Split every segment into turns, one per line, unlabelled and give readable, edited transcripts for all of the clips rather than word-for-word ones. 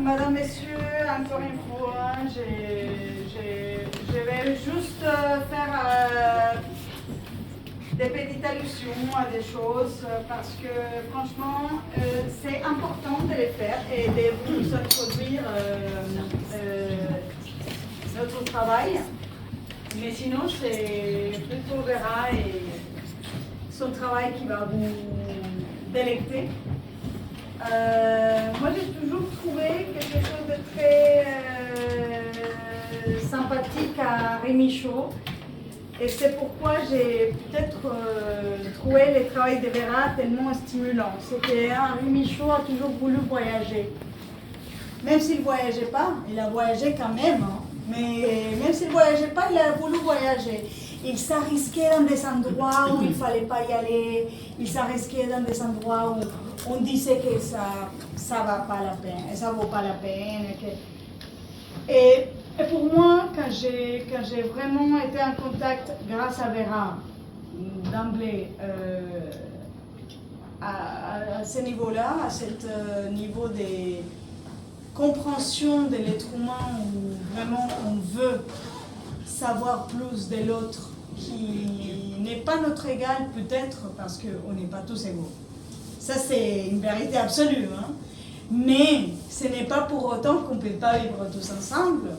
Madame, Messieurs, encore une fois, je vais juste faire des petites allusions à des choses parce que franchement, c'est important de les faire et de vous introduire notre travail. Mais sinon, c'est plutôt Vera et son travail qui va vous délecter. Moi, j'ai toujours trouvé quelque chose de très sympathique à Rémi Chaud. Et c'est pourquoi j'ai peut-être trouvé le travail de Vera tellement stimulant. C'est que Rémi Chaud a toujours voulu voyager. Même s'il ne voyageait pas, il a voyagé quand même. Hein. Mais même s'il ne voyageait pas, il a voulu voyager. Il s'est risqué dans des endroits où il ne fallait pas y aller. Il s'est risqué dans des endroits où on disait que ça va pas la peine, ça vaut pas la peine. Et pour moi, quand j'ai vraiment été en contact, grâce à Vera, d'emblée, à ce niveau-là, à ce niveau de compréhension de l'être humain où vraiment on veut savoir plus de l'autre, qui n'est pas notre égal peut-être parce qu'on n'est pas tous égaux. Ça, c'est une vérité absolue. Hein? Mais ce n'est pas pour autant qu'on ne peut pas vivre tous ensemble.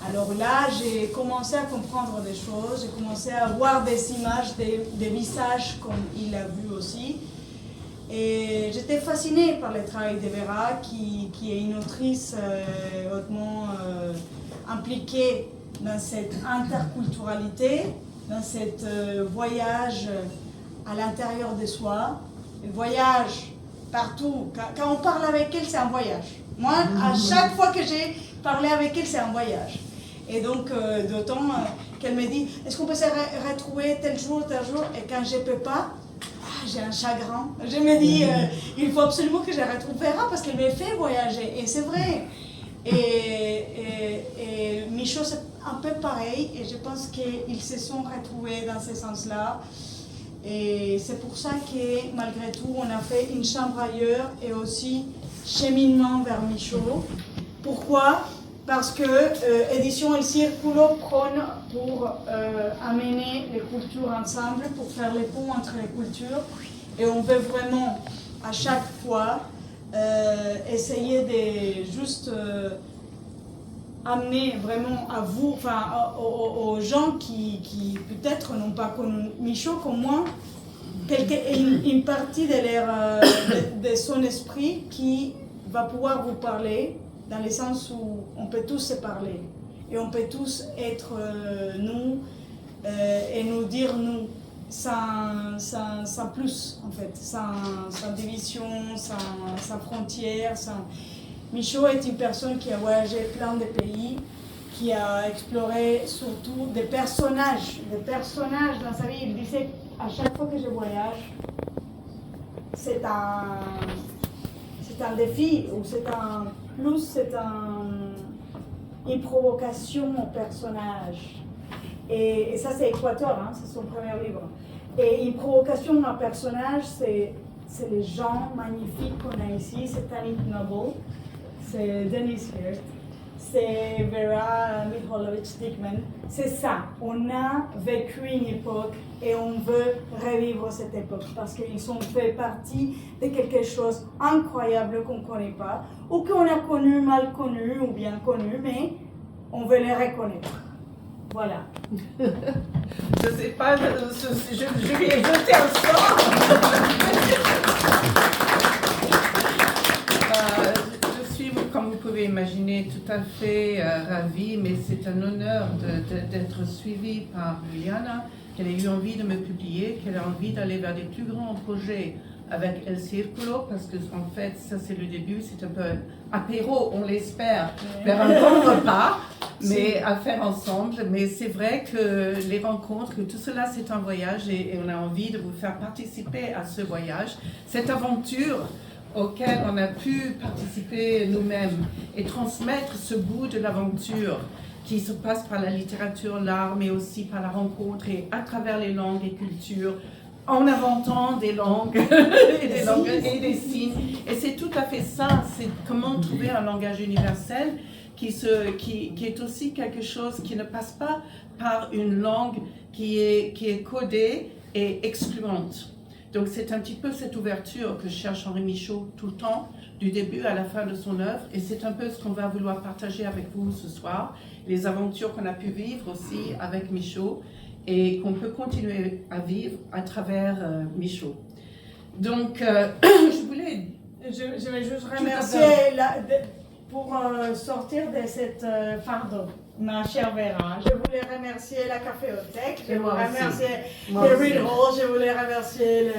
Alors là, j'ai commencé à comprendre des choses, j'ai commencé à voir des images, des visages comme il a vu aussi. Et j'étais fascinée par le travail de Vera, qui est une autrice hautement impliquée dans cette interculturalité, dans ce voyage à l'intérieur de soi. Le voyage partout. Quand on parle avec elle, c'est un voyage. Moi, à chaque fois que j'ai parlé avec elle, c'est un voyage. Et donc, d'autant qu'elle me dit, est-ce qu'on peut se retrouver tel jour, et quand je ne peux pas, j'ai un chagrin. Je me dis, il faut absolument que je retrouve Vera parce qu'elle me fait voyager. Et c'est vrai. Et Michaud, c'est un peu pareil. Et je pense qu'ils se sont retrouvés dans ce sens-là. Et c'est pour ça que, malgré tout, on a fait Une chambre ailleurs et aussi Cheminement vers Michaud. Pourquoi ? Parce que Édition El Círculo prône pour amener les cultures ensemble, pour faire les ponts entre les cultures. Et on veut vraiment, à chaque fois, essayer de juste amener vraiment à vous, enfin aux gens qui peut-être n'ont pas connu Michaud comme moi, une partie de son esprit qui va pouvoir vous parler dans le sens où on peut tous se parler et on peut tous être nous et nous dire nous sans plus en fait, sans division, sans frontières. Michaud est une personne qui a voyagé plein de pays, qui a exploré surtout des personnages dans sa vie. Il disait, à chaque fois que je voyage, c'est un défi, ou c'est une provocation au personnage. Et ça, c'est Équateur, hein, c'est son premier livre. Et une provocation à un personnage, c'est les gens magnifiques qu'on a ici, c'est Tanit Noble, c'est Dennis Hirst, c'est Vera Miholovic-Dickman. C'est ça, on a vécu une époque et on veut revivre cette époque parce qu'ils ont fait partie de quelque chose d'incroyable qu'on ne connaît pas ou qu'on a connu, mal connu ou bien connu, mais on veut les reconnaître. Voilà.
Je ne sais pas, je lui ai jeté un sort. Je suis, comme vous pouvez imaginer, tout à fait ravie, mais c'est un honneur d'être suivie par Juliana, qu'elle ait eu envie de me publier, qu'elle a envie d'aller vers des plus grands projets avec El Círculo, parce que en fait, ça c'est le début, c'est un peu apéro, on l'espère, vers un bon repas, mais à faire ensemble. Mais c'est vrai que les rencontres, que tout cela c'est un voyage et on a envie de vous faire participer à ce voyage, cette aventure auquel on a pu participer nous-mêmes et transmettre ce bout de l'aventure qui se passe par la littérature, l'art, mais aussi par la rencontre et à travers les langues et cultures, en inventant des langues et des signes. Et c'est tout à fait ça, c'est comment trouver un langage universel qui est aussi quelque chose qui ne passe pas par une langue qui est codée et excluante. Donc c'est un petit peu cette ouverture que cherche Henri Michaud tout le temps, du début à la fin de son œuvre, et c'est un peu ce qu'on va vouloir partager avec vous ce soir, les aventures qu'on a pu vivre aussi avec Michaud, et qu'on peut continuer à vivre à travers Michaud. Donc, je voulais...
Je vais juste remercier, pour sortir de cette fardeau, ma chère Vera. Je voulais remercier la Caféothèque, je voulais remercier le Reed Hall, je voulais remercier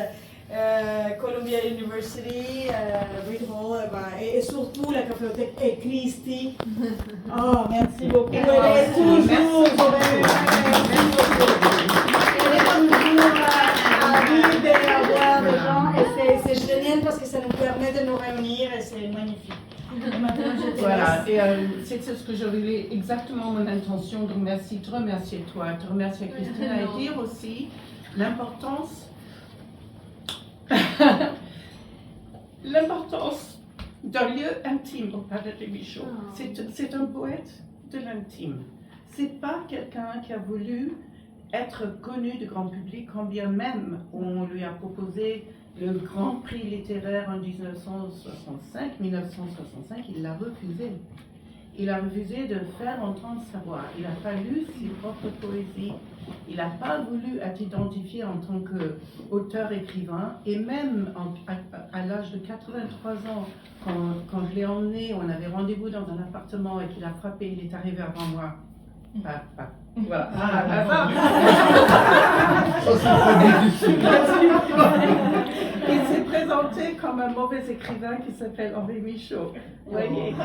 Columbia University, Reed Hall, et surtout la Caféothèque et Christy. Oh, merci beaucoup. Elle est toujours ravie d'avoir des gens, et c'est génial parce que ça nous permet de nous réunir et c'est magnifique. Et maintenant, je te
Voilà,
laisse.
et c'est ce que je voulais, exactement mon intention, donc merci, te remercier toi, te remercier Christina, et dire aussi l'importance d'un lieu intime au Padre de Michaud. C'est un poète de l'intime. C'est pas quelqu'un qui a voulu être connu du grand public, quand bien même on lui a proposé le grand prix littéraire en 1965, il l'a refusé. Il a refusé de faire entendre sa voix. Il n'a pas lu ses propres poésies. Il n'a pas voulu être identifié en tant qu'auteur-écrivain. Et même à l'âge de 83 ans, quand je l'ai emmené, on avait rendez-vous dans un appartement et qu'il a frappé, il est arrivé avant moi. Voilà. Il s'est présenté comme un mauvais écrivain qui s'appelle Henri Michaud. Voyez.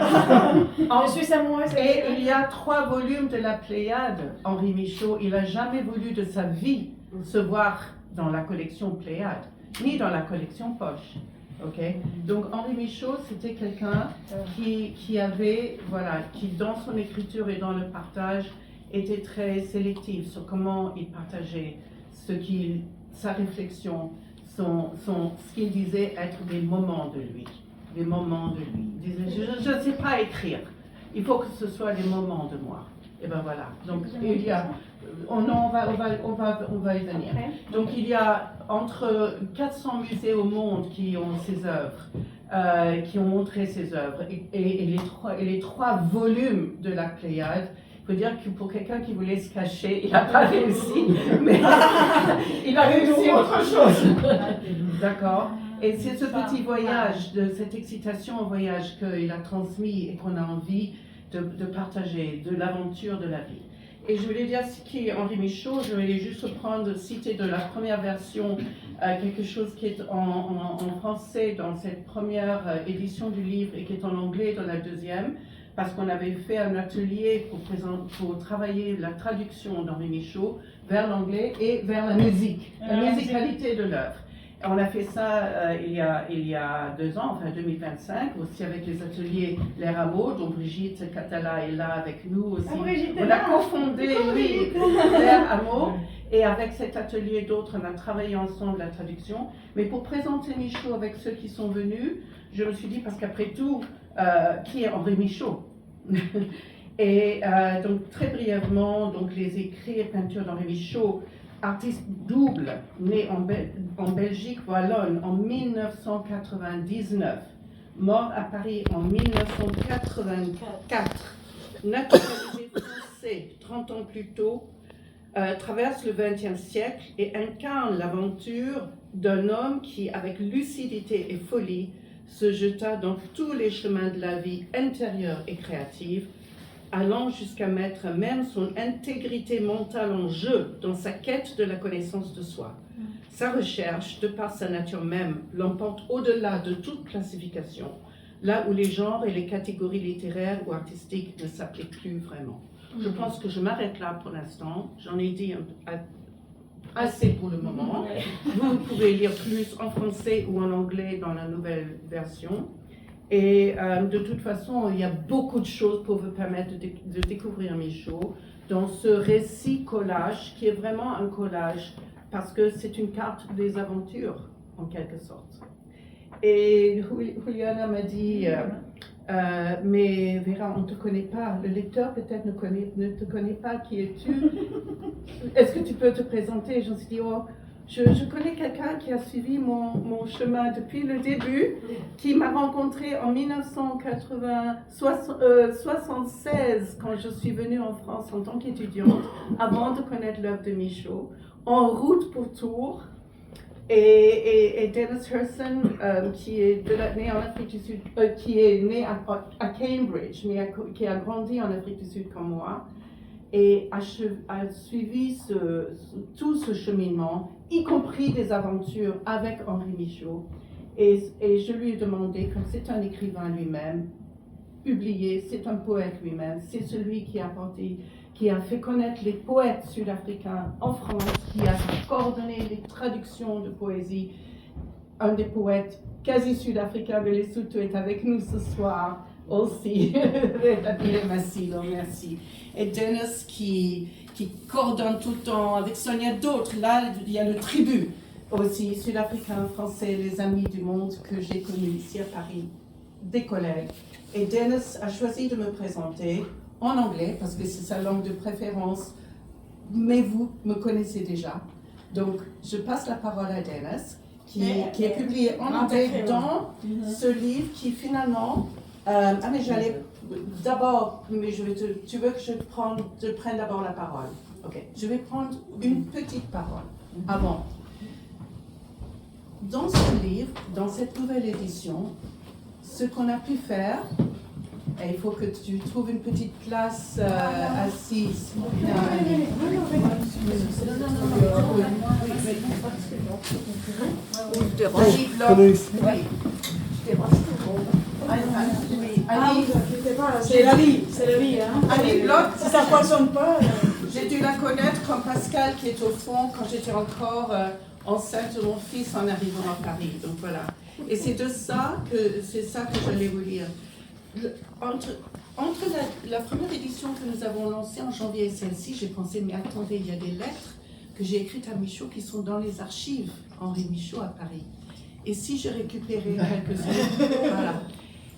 Je suis amoureuse.
Et il y a 3 volumes de la Pléiade, Henri Michaud. Il n'a jamais voulu de sa vie se voir dans la collection Pléiade, ni dans la collection Poche. Okay. Donc Henri Michaud, c'était quelqu'un qui avait, voilà, qui dans son écriture et dans le partage était très sélectif sur comment il partageait sa réflexion, ce qu'il disait être des moments de lui. Des moments de lui. Il disait, je ne sais pas écrire, il faut que ce soit des moments de moi. Et ben voilà. Donc il y a, on va y venir. Donc il y a entre 400 musées au monde qui ont ses œuvres, qui ont montré ses œuvres, et les 3 volumes de la Pléiade. Il faut dire que pour quelqu'un qui voulait se cacher, il n'a pas réussi, mais il a réussi autre chose. D'accord. Et c'est ce petit voyage, de cette excitation au voyage qu'il a transmis et qu'on a envie de partager, de l'aventure de la vie. Et je voulais dire ce qui est Henri Michaud, je voulais juste citer de la première version quelque chose qui est en français dans cette première édition du livre et qui est en anglais dans la deuxième, parce qu'on avait fait un atelier pour travailler la traduction d'Henri Michaud vers l'anglais et vers la musique, la musicalité de l'œuvre. On a fait ça il y a 2 ans, enfin 2025, aussi avec les ateliers Les Rameaux, dont Brigitte Catala est là avec nous aussi. On a cofondé Les Rameaux, et avec cet atelier d'autres, on a travaillé ensemble la traduction. Mais pour présenter Michaud avec ceux qui sont venus, je me suis dit, parce qu'après tout, qui est Henri Michaud? Et donc très brièvement, donc les écrits et peintures d'Henri Michaud, artiste double, né en Belgique wallonne en 1999, mort à Paris en 1984, naturalisé français 30 ans plus tôt, traverse le XXe siècle et incarne l'aventure d'un homme qui, avec lucidité et folie, se jeta dans tous les chemins de la vie intérieure et créative, allant jusqu'à mettre même son intégrité mentale en jeu dans sa quête de la connaissance de soi. Sa recherche, de par sa nature même, l'emporte au-delà de toute classification, là où les genres et les catégories littéraires ou artistiques ne s'appliquent plus vraiment. Je pense que je m'arrête là pour l'instant. J'en ai dit assez pour le moment. Vous pouvez lire plus en français ou en anglais dans la nouvelle version. Et de toute façon, il y a beaucoup de choses pour vous permettre de découvrir Michaud dans ce récit collage, qui est vraiment un collage parce que c'est une carte des aventures, en quelque sorte. Et Juliana m'a dit, mais Vera, on ne te connaît pas, le lecteur peut-être ne te connaît pas, qui es-tu? Est-ce que tu peux te présenter? Je me suis dit, oh, je connais quelqu'un qui a suivi mon chemin depuis le début, qui m'a rencontré en 1976, quand je suis venue en France en tant qu'étudiante, avant de connaître l'œuvre de Michaud, en route pour Tours. Et Dennis Herson, qui est né en Afrique du Sud, qui est né à Cambridge, mais qui a grandi en Afrique du Sud comme moi, et a suivi tout ce cheminement, y compris des aventures avec Henri Michaud. Et je lui ai demandé, comme c'est un écrivain lui-même, publié, c'est un poète lui-même, c'est celui qui a fait connaître les poètes sud-africains en France, qui a coordonné les traductions de poésie. Un des poètes quasi sud-africains de Lesotho est avec nous ce soir aussi. Merci. Et Dennis qui coordonne tout le temps avec Sonia d'autres. Là, il y a le tribu aussi, sud-africain, français, les amis du monde que j'ai connus ici à Paris, des collègues. Et Dennis a choisi de me présenter en anglais, parce que c'est sa langue de préférence, mais vous me connaissez déjà. Donc, je passe la parole à Dennis, qui est publié en anglais dans ce livre qui finalement... mais j'allais d'abord, mais tu veux que je prenne d'abord la parole? Ok, je vais prendre une petite parole avant. Dans ce livre, dans cette nouvelle édition, ce qu'on a pu faire, et il faut que tu trouves une petite place assise.
C'est la vie, hein.
Annie Bloch,
si ça ne fonctionne pas.
J'ai dû la connaître comme Pascal qui est au fond quand j'étais encore enceinte de mon fils en arrivant à Paris. Donc voilà. Et c'est ça que j'allais vous lire. Entre la première édition que nous avons lancée en janvier et celle-ci, j'ai pensé, mais attendez, il y a des lettres que j'ai écrites à Michaud qui sont dans les archives Henri Michaud à Paris. Et si je récupérais quelques-unes, voilà.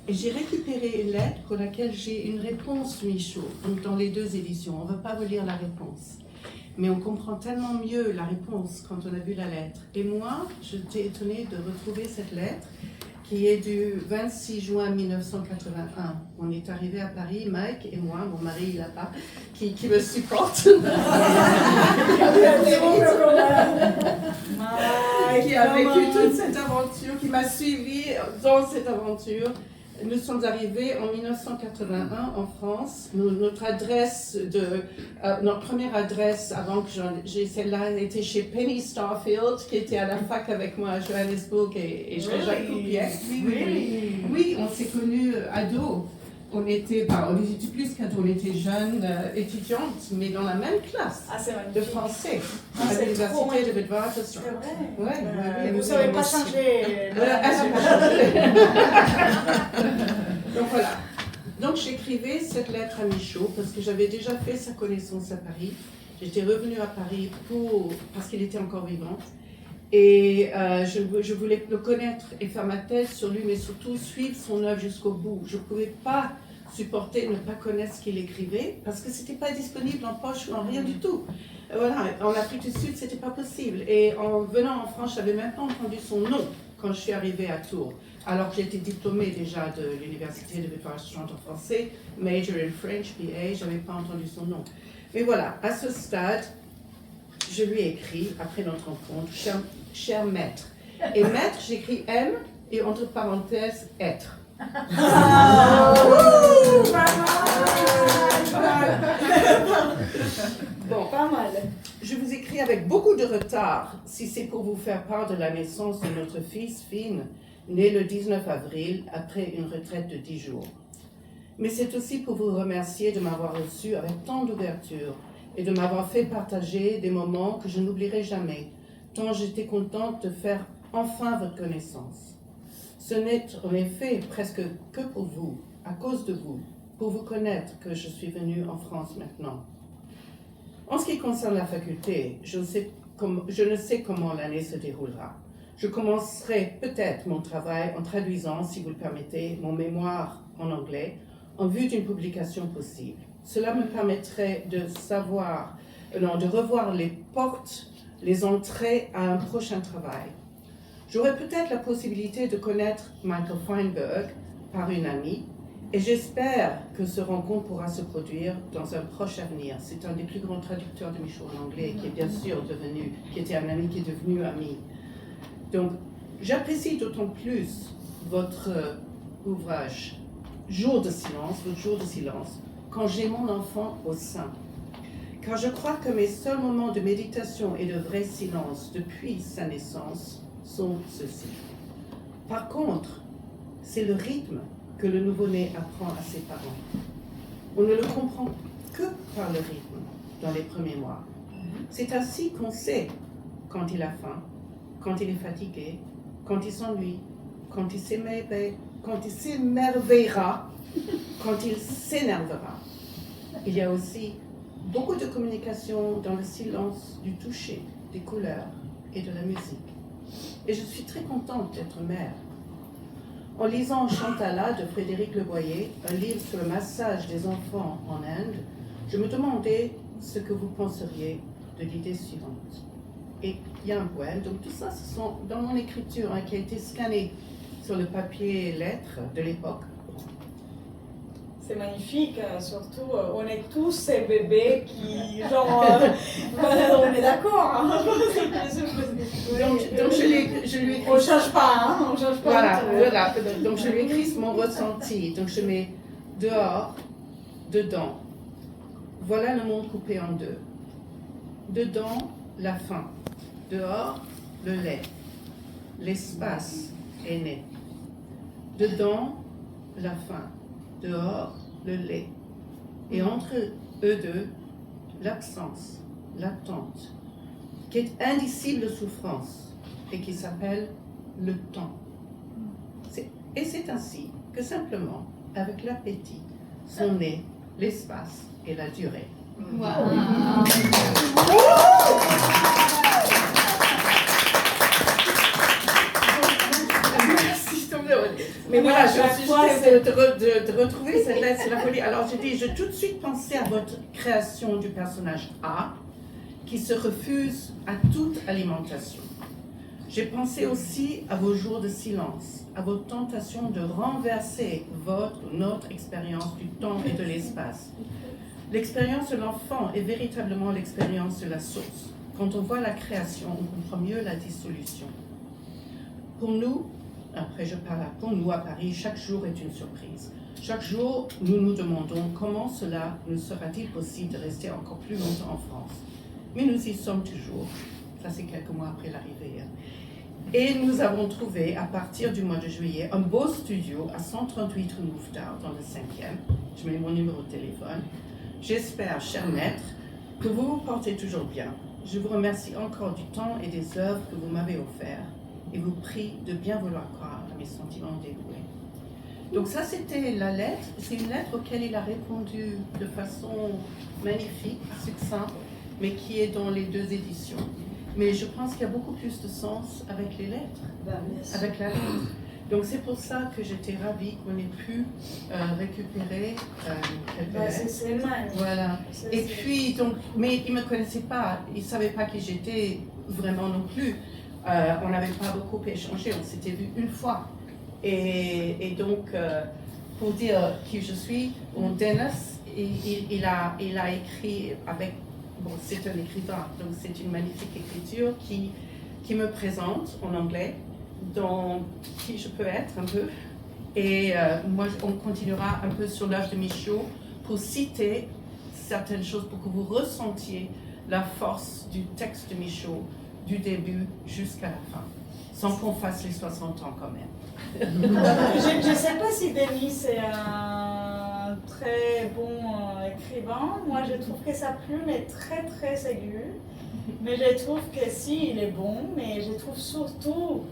Et j'ai récupéré une lettre pour laquelle j'ai une réponse Michaud, donc dans les deux éditions. On ne va pas vous lire la réponse, mais on comprend tellement mieux la réponse quand on a vu la lettre. Et moi, j'étais étonnée de retrouver cette lettre qui est du 26 juin 1981. On est arrivé à Paris, Mike et moi, mon mari il n'a pas, qui me supporte. Qui a vécu toute cette aventure, qui m'a suivi dans cette aventure. Nous sommes arrivés en 1981 en France. Notre première adresse, avant que j'ai celle-là, était chez Penny Starfield, qui était à la fac avec moi à Johannesburg et chez Jacques Coupier. Oui, on s'est connus ados. On était plus qu'ados, on était jeunes étudiantes, mais dans la même classe de français à l'université de Witwatersrand.
C'est vrai.
Ouais,
vous ne savez pas changer.
Donc voilà. Donc j'écrivais cette lettre à Michaud parce que j'avais déjà fait sa connaissance à Paris. J'étais revenue à Paris parce qu'il était encore vivant. Et je voulais le connaître et faire ma thèse sur lui, mais surtout suivre son œuvre jusqu'au bout. Je ne pouvais pas supporter ne pas connaître ce qu'il écrivait parce que ce n'était pas disponible en poche ou en rien du tout. Voilà, en Afrique du Sud, ce n'était pas possible. Et en venant en France, je n'avais même pas entendu son nom quand je suis arrivée à Tours. Alors que j'étais diplômée déjà de l'université de Witwatersrand en français, major in French, BA, je n'avais pas entendu son nom. Mais voilà, à ce stade, je lui ai écrit, après notre rencontre, cher maître. Et maître, j'écris M et entre parenthèses, être. Bon,
Pas mal.
je vous écris avec beaucoup de retard, si c'est pour vous faire part de la naissance de notre fils, Finn, né le 19 avril, après une retraite de 10 jours. Mais c'est aussi pour vous remercier de m'avoir reçu avec tant d'ouverture et de m'avoir fait partager des moments que je n'oublierai jamais, tant j'étais contente de faire enfin votre connaissance. Ce n'est en effet presque que pour vous, à cause de vous, pour vous connaître que je suis venue en France maintenant. En ce qui concerne la faculté, je ne sais je ne sais comment l'année se déroulera. Je commencerai peut-être mon travail en traduisant, si vous le permettez, mon mémoire en anglais en vue d'une publication possible. Cela me permettrait de revoir les portes, les entrées à un prochain travail. J'aurai peut-être la possibilité de connaître Michael Feinberg par une amie, et j'espère que ce rencontre pourra se produire dans un proche avenir. C'est un des plus grands traducteurs de Michaud en anglais, qui était un ami qui est devenu ami. Donc, j'apprécie d'autant plus votre ouvrage, votre jour de silence, quand j'ai mon enfant au sein. Car je crois que mes seuls moments de méditation et de vrai silence depuis sa naissance sont ceux-ci. Par contre, c'est le rythme que le nouveau-né apprend à ses parents. On ne le comprend que par le rythme dans les premiers mois. C'est ainsi qu'on sait quand il a faim, quand il est fatigué, quand il s'ennuie, quand il s'émerveillera, quand il s'énervera. Il y a aussi beaucoup de communication dans le silence du toucher, des couleurs et de la musique. Et je suis très contente d'être mère. En lisant Chantala de Frédéric Leboyer, un livre sur le massage des enfants en Inde, je me demandais ce que vous penseriez de l'idée suivante. Et il y a un poème, donc tout ça, ce sont dans mon écriture qui a été scanné sur le papier lettres de l'époque.
C'est magnifique, surtout on est tous ces bébés qui, genre, on est d'accord. Hein.
Donc je lui écris.
On ne change pas, hein, on change pas.
Voilà. Donc je lui écris mon ressenti. Donc je mets dehors, dedans. Voilà le monde coupé en deux. Dedans, la faim. Dehors, le lait. L'espace est né. Dedans, la faim. Dehors, le lait. Et entre eux deux, l'absence, l'attente, qui est indicible souffrance et qui s'appelle le temps. Et c'est ainsi que simplement, avec l'appétit, sont nés l'espace et la durée.
Wow.
Mais voilà, je suis juste de retrouver cette lettre, c'est la folie. Alors j'ai tout de suite pensé à votre création du personnage A, qui se refuse à toute alimentation. J'ai pensé aussi à vos jours de silence, à vos tentations de renverser notre expérience du temps et de l'espace. L'expérience de l'enfant est véritablement l'expérience de la source. Quand on voit la création, on comprend mieux la dissolution. Pour nous, après je parle pour nous à Paris, chaque jour est une surprise. Chaque jour, nous nous demandons comment cela nous sera-t-il possible de rester encore plus longtemps en France. Mais nous y sommes toujours. Ça, c'est quelques mois après l'arrivée. Et nous avons trouvé, à partir du mois de juillet, un beau studio à 138 rue Mouffetard, dans le 5e. Je mets mon numéro de téléphone. J'espère, cher maître, que vous vous portez toujours bien. Je vous remercie encore du temps et des œuvres que vous m'avez offerts et vous prie de bien vouloir croire à mes sentiments dévoués. Donc ça, c'était la lettre. C'est une lettre auquel il a répondu de façon magnifique, succincte, mais qui est dans les deux éditions. Mais je pense qu'il y a beaucoup plus de sens avec les lettres, avec la lettre. Donc c'est pour ça que j'étais ravie qu'on ait pu récupérer quelques lettres.
C'est magnifique.
Voilà. Et puis, donc, mais il ne me connaissait pas, il ne savait pas qui j'étais vraiment non plus. On n'avait pas beaucoup échangé, on s'était vu une fois. Et donc, pour dire qui je suis, Dennis, il a écrit avec, bon, c'est un écrivain, donc c'est une magnifique écriture qui me présente en anglais, dans qui je peux être un peu. Et moi, on continuera un peu sur l'âge de Michaud pour citer certaines choses pour que vous ressentiez la force du texte de Michaud du début jusqu'à la fin, sans qu'on fasse les 60 ans quand même.
Je ne sais pas si Denis est un très bon écrivain. Moi, je trouve que sa plume est très très aiguë. Mais je trouve que si, il est bon, mais je trouve surtout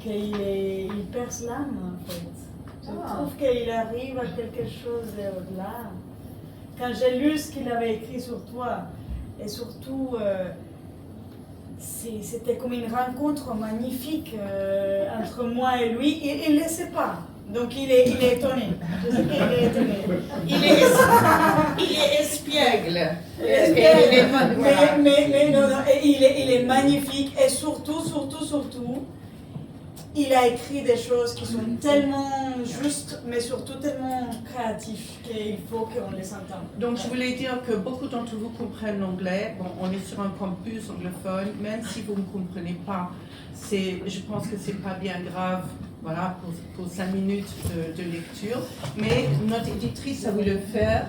qu'il perce l'âme, en fait. Je trouve qu'il arrive à quelque chose au-delà. Quand j'ai lu ce qu'il avait écrit sur toi, et surtout c'était comme une rencontre magnifique entre moi et lui. Il ne le sait pas. Donc il est étonné. Je sais qu'il est étonné.
Il est espiègle.
Mais non, il est magnifique et surtout, il a écrit des choses qui sont tellement justes, mais surtout tellement créatives qu'il faut qu'on les entende.
Donc je voulais dire que beaucoup d'entre vous comprennent l'anglais. Bon, on est sur un campus anglophone, même si vous ne comprenez pas, je pense que c'est pas bien grave. Voilà, pour 5 minutes de lecture. Mais notre éditrice a voulu le faire.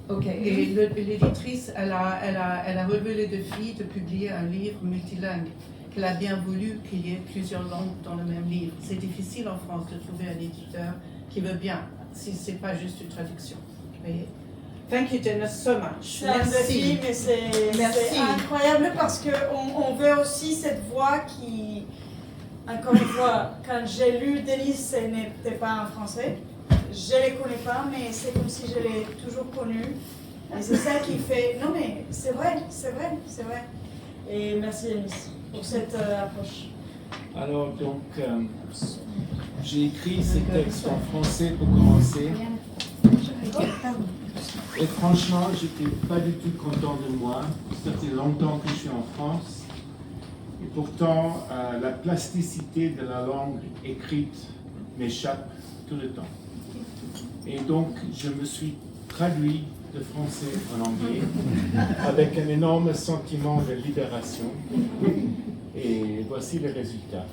Ok. Et l'éditrice, elle a relevé le défi de publier un livre multilingue. Qu'elle a bien voulu qu'il y ait plusieurs langues dans le même livre. C'est difficile en France de trouver un éditeur qui veut bien, si c'est pas juste une traduction. Vous voyez? Thank you, Jenna, so much.
C'est un défi, mais c'est incroyable parce qu'on veut aussi cette voix qui... Encore une fois, quand j'ai lu Denise, ce n'était pas en français. Je ne les connais pas, mais c'est comme si je l'ai toujours connu. Et c'est ça qui fait... Non mais c'est vrai. Et merci Denise pour cette approche.
Alors donc, j'ai écrit ces textes en français pour commencer. Et franchement, j'étais pas du tout content de moi. Ça fait longtemps que je suis en France. Et pourtant, la plasticité de la langue écrite m'échappe tout le temps. Et donc, je me suis traduit de français en anglais avec un énorme sentiment de libération. Et voici les résultats.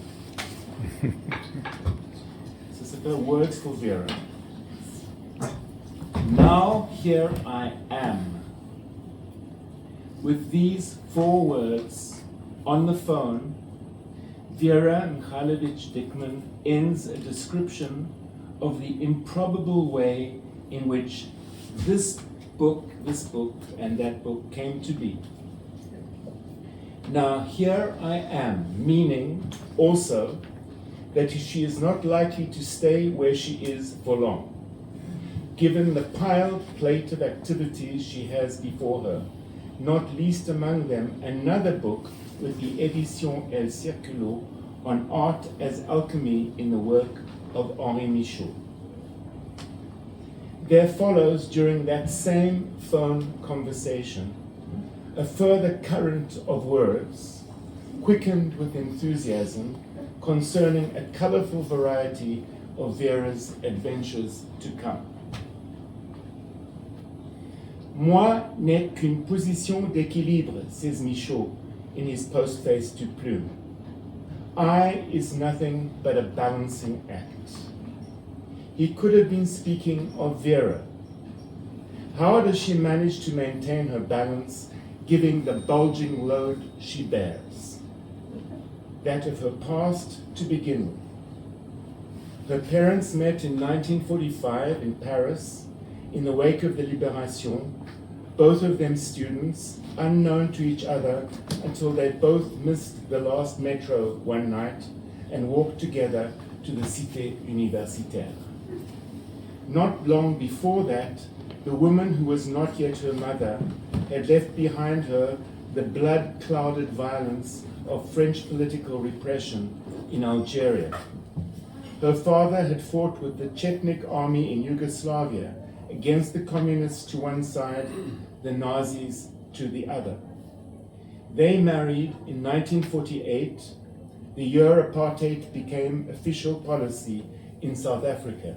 Ça s'appelle Words for Vera. Now here I am. With these 4 words, on the phone, Vera Mikhailovich Dickman ends a description of the improbable way in which this book, and that book came to be. Now here I am, meaning also that she is not likely to stay where she is for long, given the piled plate of activities she has before her, not least among them another book with the Édition El Circulo on art as alchemy in the work of Henri Michaud. There follows, during that same phone conversation, a further current of words, quickened with enthusiasm, concerning a colorful variety of Vera's adventures to come. Moi n'est qu'une position d'équilibre, says Michaud in his postface to Plume. I is nothing but a balancing act. He could have been speaking of Vera. How does she manage to maintain her balance, giving the bulging load she bears? That of her past to begin with. Her parents met in 1945 in Paris, in the wake of the Libération, both of them students, unknown to each other until they both missed the last metro one night and walked together to the Cité Universitaire. Not long before that, the woman who was not yet her mother had left behind her the blood-clouded violence of French political repression in Algeria. Her father had fought with the Chetnik army in Yugoslavia against the communists to one side, the Nazis to the other. They married in 1948, the year apartheid became official policy in South Africa.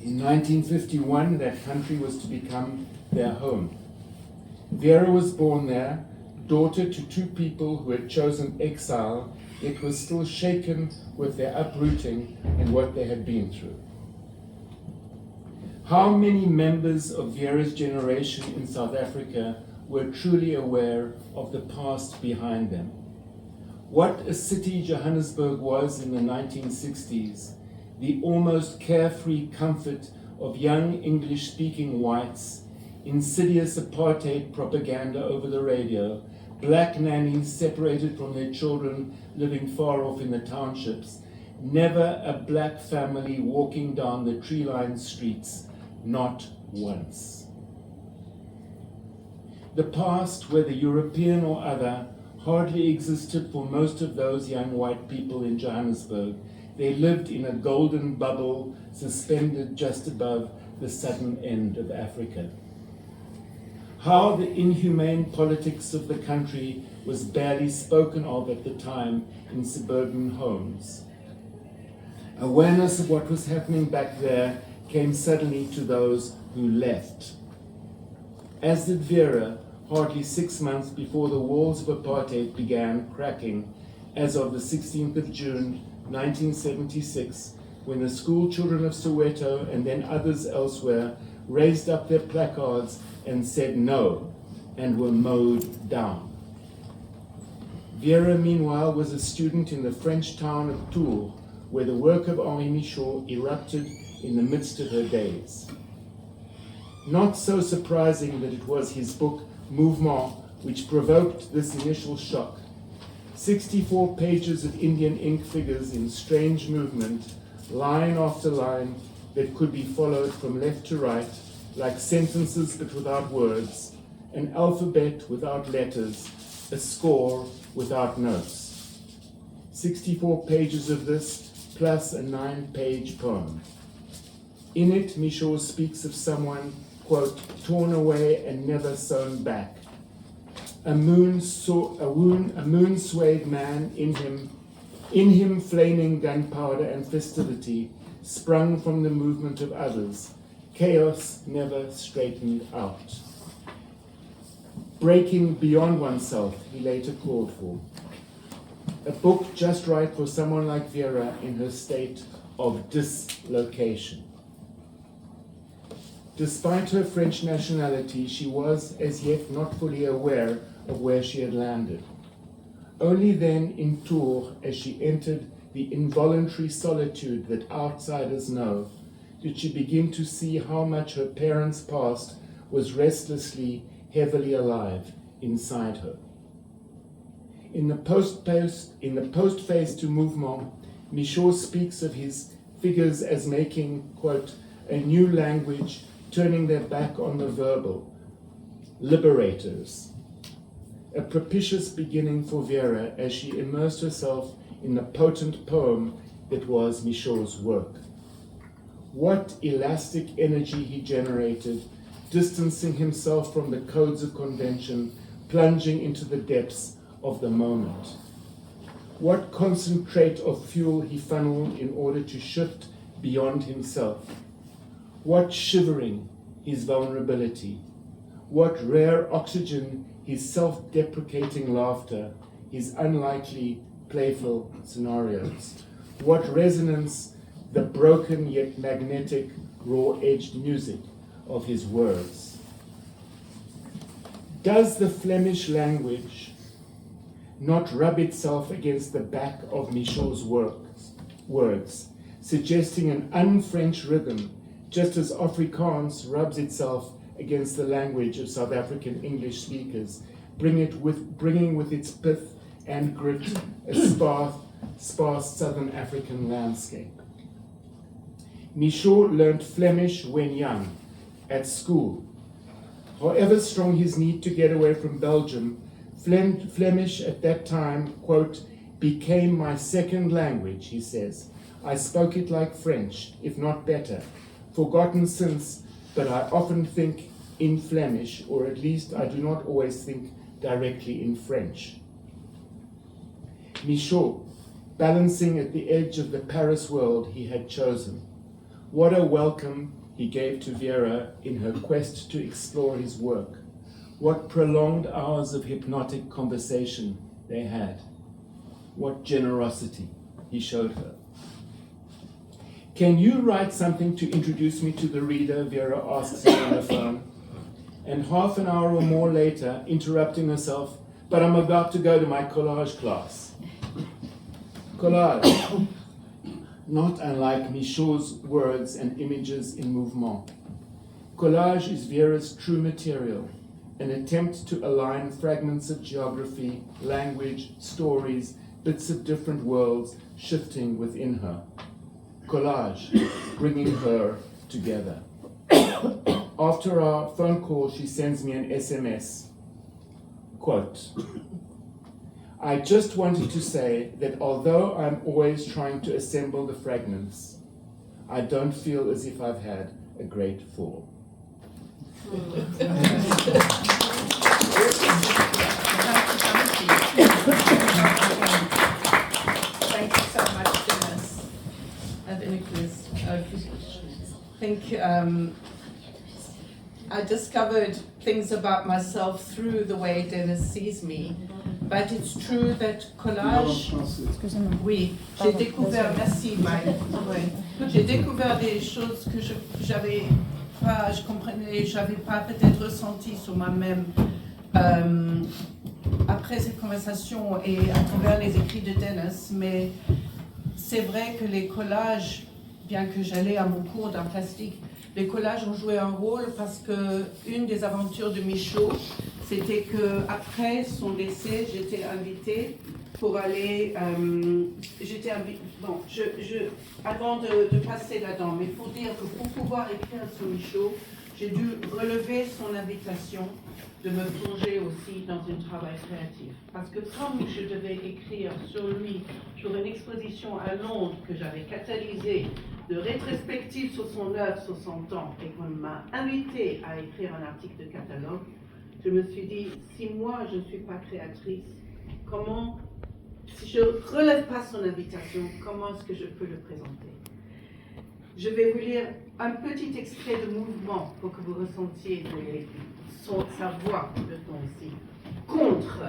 In 1951, that country was to become their home. Vera was born there, daughter to 2 people who had chosen exile, yet was still shaken with their uprooting and what they had been through. How many members of Vera's generation in South Africa were truly aware of the past behind them? What a city Johannesburg was in the 1960s, the almost carefree comfort of young English-speaking whites, insidious apartheid propaganda over the radio, black nannies separated from their children living far off in the townships, never a black family walking down the tree-lined streets, not once. The past, whether European or other, hardly existed for most of those young white people in Johannesburg. They lived in a golden bubble suspended just above the southern end of Africa. How the inhumane politics of the country was barely spoken of at the time in suburban homes. Awareness of what was happening back there came suddenly to those who left. As did Vera, hardly 6 months before the walls of apartheid began cracking, as of the 16th of June, 1976, when the school children of Soweto and then others elsewhere raised up their placards and said no, and were mowed down. Vera, meanwhile, was a student in the French town of Tours, where the work of Henri Michaud erupted in the midst of her days. Not so surprising that it was his book, Mouvement, which provoked this initial shock. 64 pages of Indian ink figures in strange movement, line after line, that could be followed from left to right, like sentences but without words, an alphabet without letters, a score without notes. 64 pages of this, plus a 9-page poem. In it, Michaud speaks of someone, quote, torn away and never sewn back. A moon-swayed man in him flaming gunpowder and festivity, sprung from the movement of others, chaos never straightened out. Breaking beyond oneself, he later called for. A book just right for someone like Vera in her state of dislocation. Despite her French nationality, she was as yet not fully aware of where she had landed. Only then in Tours, as she entered the involuntary solitude that outsiders know, did she begin to see how much her parents' past was restlessly, heavily alive inside her. In the post-phase to Mouvement, Michaud speaks of his figures as making, quote, a new language, turning their back on the verbal, liberators. A propitious beginning for Vera as she immersed herself in the potent poem that was Michaud's work. What elastic energy he generated, distancing himself from the codes of convention, plunging into the depths of the moment. What concentrate of fuel he funneled in order to shift beyond himself. What shivering his vulnerability. What rare oxygen his self-deprecating laughter, his unlikely, playful scenarios. What resonance the broken yet magnetic, raw-edged music of his words. Does the Flemish language not rub itself against the back of Michaud's words, suggesting an un-French rhythm, just as Afrikaans rubs itself against the language of South African English speakers, bringing with its pith and grit a sparse Southern African landscape. Michaud learned Flemish when young, at school. However strong his need to get away from Belgium, Flemish at that time, quote, became my second language, he says. I spoke it like French, if not better, forgotten since, but I often think in Flemish, or at least I do not always think directly in French. Michaud, balancing at the edge of the Paris world he had chosen. What a welcome he gave to Vera in her quest to explore his work. What prolonged hours of hypnotic conversation they had. What generosity he showed her. Can you write something to introduce me to the reader, Vera asks him on the phone. And half an hour or more later, interrupting herself, but I'm about to go to my collage class. Collage. Not unlike Michaud's words and images in Mouvement. Collage is Vera's true material, an attempt to align fragments of geography, language, stories, bits of different worlds shifting within her. Collage, bringing her together. After our phone call, she sends me an SMS. quote, I just wanted to say that although I'm always trying to assemble the fragments, I don't feel as if I've had a great fall.
Thank you so much, Dennis and Nicholas. I think I discovered things about myself through the way Dennis sees me. But it's true that collage. Oui, j'ai découvert. Merci, Mike. Oui. J'ai découvert des choses que j'avais pas, je comprenais, j'avais pas peut-être ressenti sur moi-même après cette conversation et à travers les écrits de Dennis. Mais c'est vrai que les collages, bien que j'allais à mon cours d'art plastique, les collages ont joué un rôle parce que une des aventures de Michaud, c'était que après son décès, j'étais invitée pour aller. Avant de passer là-dedans, mais il faut dire que pour pouvoir écrire sur Michaud, j'ai dû relever son invitation de me plonger aussi dans un travail créatif. Parce que comme je devais écrire sur lui, sur une exposition à Londres que j'avais catalysée, de rétrospective sur son œuvre, sur son temps, et qu'on m'a invité à écrire un article de catalogue, je me suis dit, si moi je ne suis pas créatrice, comment, si je ne relève pas son invitation, comment est-ce que je peux le présenter? Je vais vous lire un petit extrait de mouvement pour que vous ressentiez sa voix de ton aussi. Contre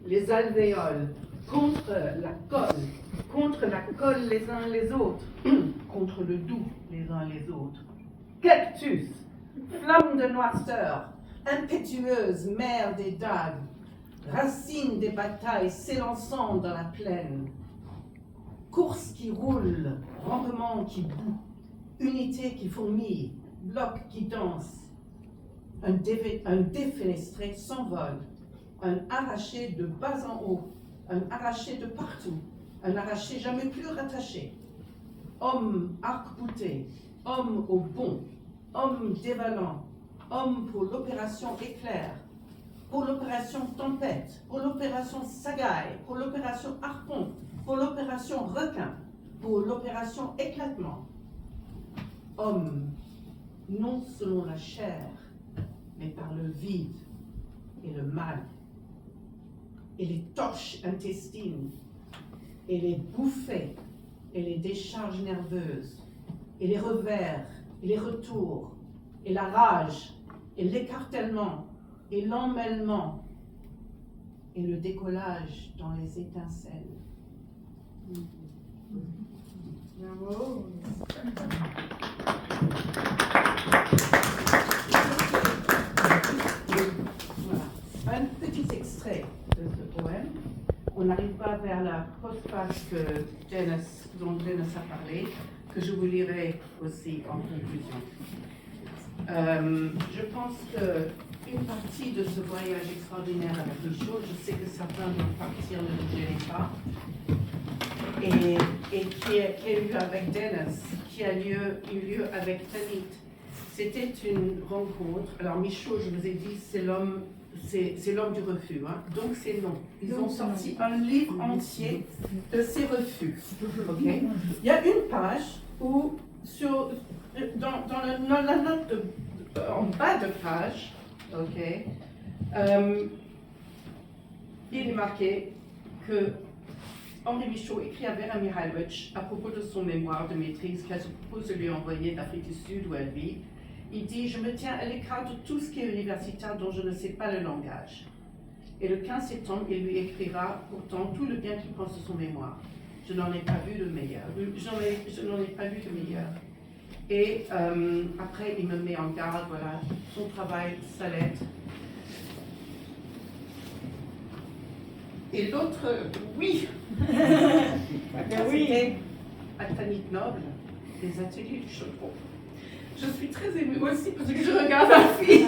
les alvéoles, contre la colle les uns les autres, contre le doux les uns les autres. Cactus, flamme de noirceur, impétueuse mer des dagues, racine des batailles s'élançant dans la plaine, course qui roule, rampement qui bout, unité qui fourmille, bloc qui danse, un défenestré s'envole, un arraché de bas en haut, un arraché de partout, un arraché jamais plus rattaché. Homme arc-bouté, homme au bond, homme dévalant, homme pour l'opération éclair, pour l'opération tempête, pour l'opération sagaille, pour l'opération harpon, pour l'opération requin, pour l'opération éclatement. Homme, non selon la chair, mais par le vide et le mal, et les torches intestines, et les bouffées, et les décharges nerveuses, et les revers, et les retours, et la rage, et l'écartèlement, et l'emmêlement, et le décollage dans les étincelles. Bravo. Voilà. Un petit extrait de ce poème. On n'arrive pas vers la postface dont Dennis a parlé, que je vous lirai aussi en conclusion. Je pense qu'une partie de ce voyage extraordinaire avec Michaud, je sais que certains vont partir ne le gênez pas, et qui a eu lieu avec Dennis, qui a eu lieu avec Tanit. C'était une rencontre. Alors Michaud, je vous ai dit, c'est l'homme du refus, hein. Donc c'est non. Ils ont sorti un livre entier de ces refus. Okay. Il y a une page où, dans la note en bas de page, okay, il est marqué que Henri Michaud écrit à Vera Mihailovic à propos de son mémoire de maîtrise qu'elle se propose de lui envoyer d'Afrique du Sud où elle vit. Il dit « Je me tiens à l'écart de tout ce qui est universitaire dont je ne sais pas le langage. » Et le 15 septembre, il lui écrira pourtant tout le bien qu'il pense de son mémoire. Je n'en ai pas vu de meilleur. Je n'en ai pas vu de meilleur. Et après, il me met en garde, voilà, son travail, sa lettre. Et l'autre, oui. C'était à Tanit Noble, les ateliers du chaudron. Je suis très émue aussi parce que je regarde ma fille,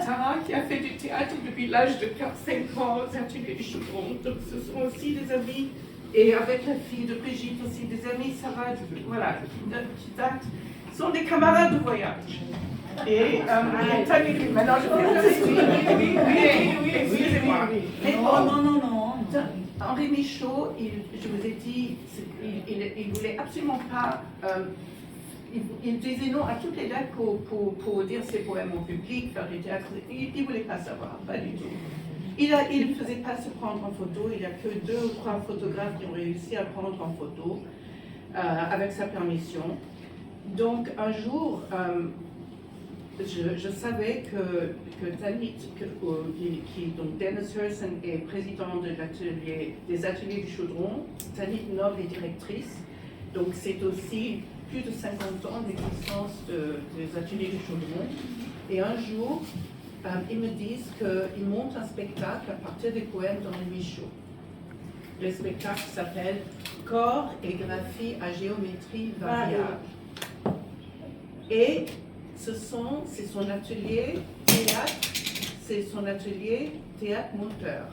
Sarah, qui a fait du théâtre depuis l'âge de 4-5 ans aux ateliers du chaudron. Donc ce sont aussi des amis, et avec la fille de Brigitte aussi, des amis, Sarah, voilà, qui datent, sont des camarades de voyage. Et Tanit, maintenant je fais excusez-moi. Mais
non.
Henri Michaud, je vous ai dit, il voulait absolument pas. Il disait non à toutes les lettres pour dire ses poèmes au public, faire du théâtre. Il ne voulait pas savoir, pas du tout. Il ne faisait pas se prendre en photo. Il n'y a que 2 ou 3 photographes qui ont réussi à le prendre en photo avec sa permission. Donc un jour, je savais que Tanit, donc Dennis Hurson est président des ateliers du Chaudron, Tanit Noble est directrice, donc c'est aussi plus de 50 ans d'existence des ateliers du Chaudron. Et un jour, ils me disent qu'ils montent un spectacle à partir des poèmes d'Henri Michaud. Le spectacle s'appelle Corps et graphie à géométrie variable. Et c'est son atelier théâtre-monteur.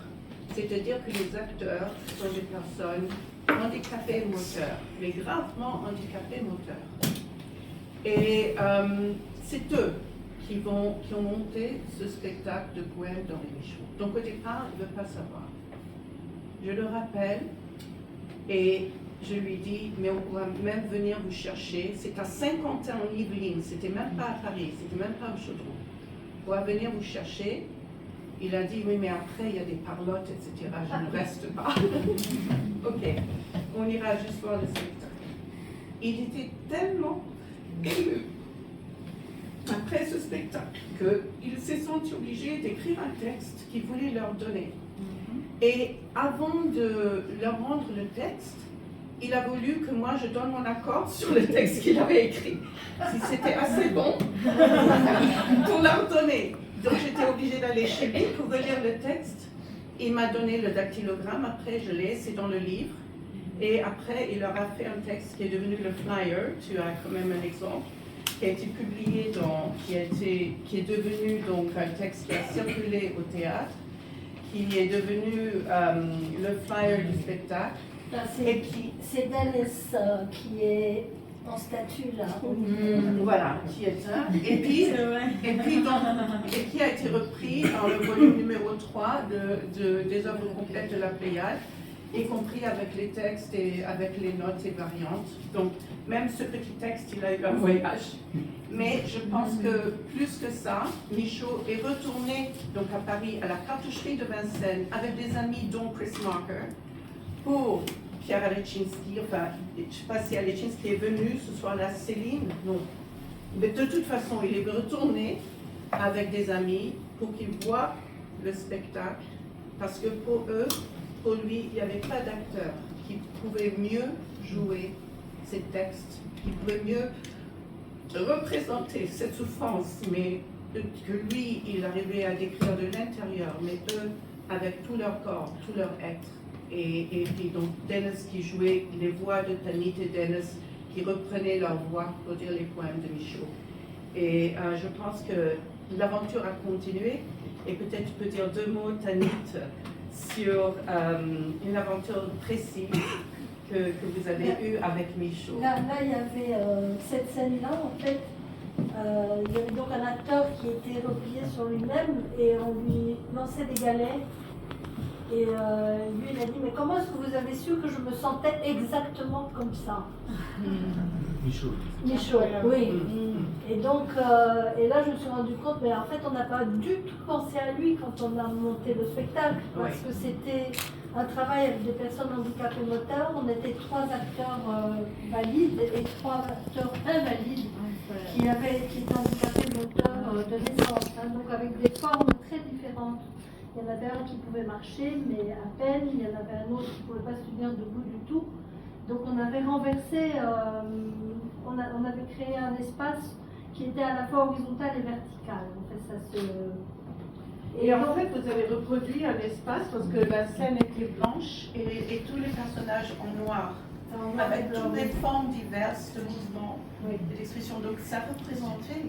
C'est-à-dire que les acteurs sont des personnes handicapées moteurs, mais gravement handicapées moteurs. Et c'est eux qui ont monté ce spectacle de poèmes d'Henri Michaud. Donc au départ, ils ne veulent pas savoir. Je le rappelle et je lui dis, mais on pourra même venir vous chercher. C'est à Saint-Quentin-en-Yvelines, c'était même pas à Paris, c'était même pas au Chaudron. On pourra venir vous chercher. Il a dit, oui, mais après, il y a des parlottes, etc. Je ne reste pas. Ok, on ira juste voir le spectacle. Il était tellement ému après ce spectacle qu'il s'est senti obligé d'écrire un texte qu'il voulait leur donner. Et avant de leur rendre le texte, il a voulu que moi je donne mon accord sur le texte qu'il avait écrit. Si c'était assez bon pour leur donner. Donc j'étais obligée d'aller chez lui pour relire le texte. Il m'a donné le dactylogramme, après je l'ai, c'est dans le livre. Et après il leur a fait un texte qui est devenu le flyer, tu as quand même un exemple, qui a été publié, qui est devenu donc un texte qui a circulé au théâtre, qui est devenu le flyer du spectacle.
C'est Dennis qui est en statue là.
Voilà, qui est ça. Et puis qui a été repris dans le volume numéro 3 des œuvres complètes de la Pléiade, y compris avec les textes et avec les notes et variantes. Donc, même ce petit texte, il a eu un voyage. Mais je pense que plus que ça, Michaud est retourné donc à Paris, à la cartoucherie de Vincennes, avec des amis dont Chris Marker, pour Pierre Alechinsky. Enfin, je ne sais pas si Alechinsky est venu, ce soir-là, Céline, non. Mais de toute façon, il est retourné avec des amis pour qu'ils voient le spectacle, parce que pour eux, pour lui, il n'y avait pas d'acteur qui pouvait mieux jouer ces textes, qui pouvait mieux représenter cette souffrance, mais que lui, il arrivait à décrire de l'intérieur, mais eux, avec tout leur corps, tout leur être. Et puis donc Dennis qui jouait les voix de Tanit et Dennis qui reprenaient leur voix pour dire les poèmes de Michaud. Et je pense que l'aventure a continué, et peut-être tu peux dire 2 mots, Tanit, sur une aventure précise que vous avez eue avec Michaud.
Là, il y avait cette scène-là, en fait, il y avait donc un acteur qui était replié sur lui-même et on lui lançait des galets. Et lui, il a dit, mais comment est-ce que vous avez su que je me sentais exactement comme ça?
Michaud.
Michaud, oui. Et donc, et là, je me suis rendu compte, mais en fait, on n'a pas du tout pensé à lui quand on a monté le spectacle, parce que c'était un travail avec des personnes handicapées moteurs. On était 3 acteurs valides et 3 acteurs invalides qui étaient handicapés moteurs de naissance, hein, donc avec des formes très différentes. Il y en avait un qui pouvait marcher, mais à peine. Il y en avait un autre qui ne pouvait pas se tenir debout du tout. Donc on avait renversé, on avait créé un espace qui était à la fois horizontal et vertical. En fait, ça se...
Et en fait, vous avez reproduit un espace parce que la scène était blanche et tous les personnages en noir, avec toutes les formes diverses de mouvements et d'expression. Donc ça représentait.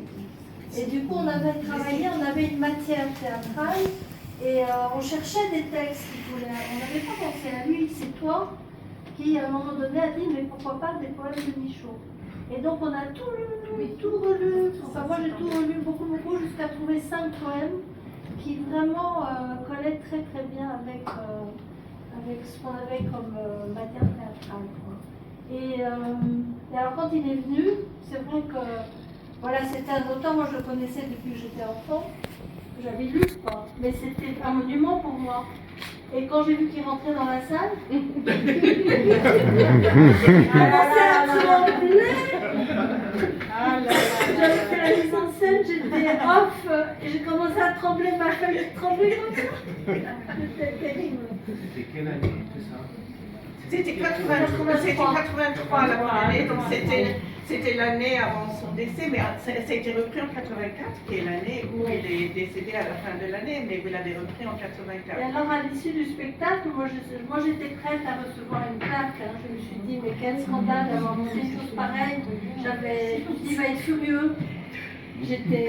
Et du coup, on avait travaillé, on avait une matière théâtrale. Et on cherchait des textes on n'avait pas pensé à lui, c'est toi qui à un moment donné a dit mais pourquoi pas des poèmes de Michaud. Et donc on a tout lu, tout relu. Enfin moi j'ai tout relu beaucoup jusqu'à trouver 5 poèmes qui vraiment collaient très très bien avec ce qu'on avait comme matière théâtrale. Et alors quand il est venu, c'est vrai que voilà, c'était un auteur, moi je le connaissais depuis que j'étais enfant, que j'avais lu, quoi. Mais c'était un monument pour moi. Et quand j'ai vu qu'il rentrait dans la salle, j'ai commencé à trembler. J'avais fait la mise en scène, j'étais off, et j'ai commencé à trembler, ma feuille tremblait comme ça. C'était terrible.
C'était quelle année tout ça?
C'était 83 la première année, donc c'était l'année avant son décès, mais ça a été repris en 84, qui est l'année où il est décédé à la fin de l'année, mais vous l'avez repris en 84.
Et alors à l'issue du spectacle, moi j'étais prête à recevoir une plaque. Hein. Je me suis dit, mais quel scandale d'avoir monté une chose pareille. J'avais dit, il va être furieux. J'étais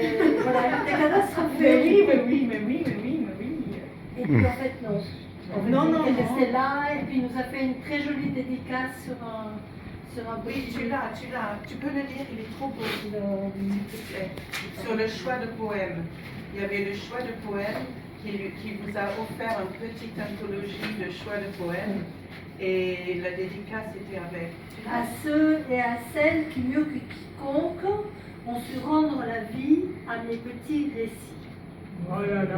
catastrophée.
Mais oui.
Et puis en fait, non.
Non.
Il est resté là et puis il nous a fait une très jolie dédicace sur un
Oui, tu l'as. Tu peux le lire, il est trop beau. S'il te plaît. Sur le choix de poèmes. Il y avait le choix de poèmes qui vous a offert une petite anthologie de choix de poèmes. Et la dédicace était avec.
à ceux et à celles qui, mieux que quiconque, ont su rendre la vie à mes petits récits.
Oh là là.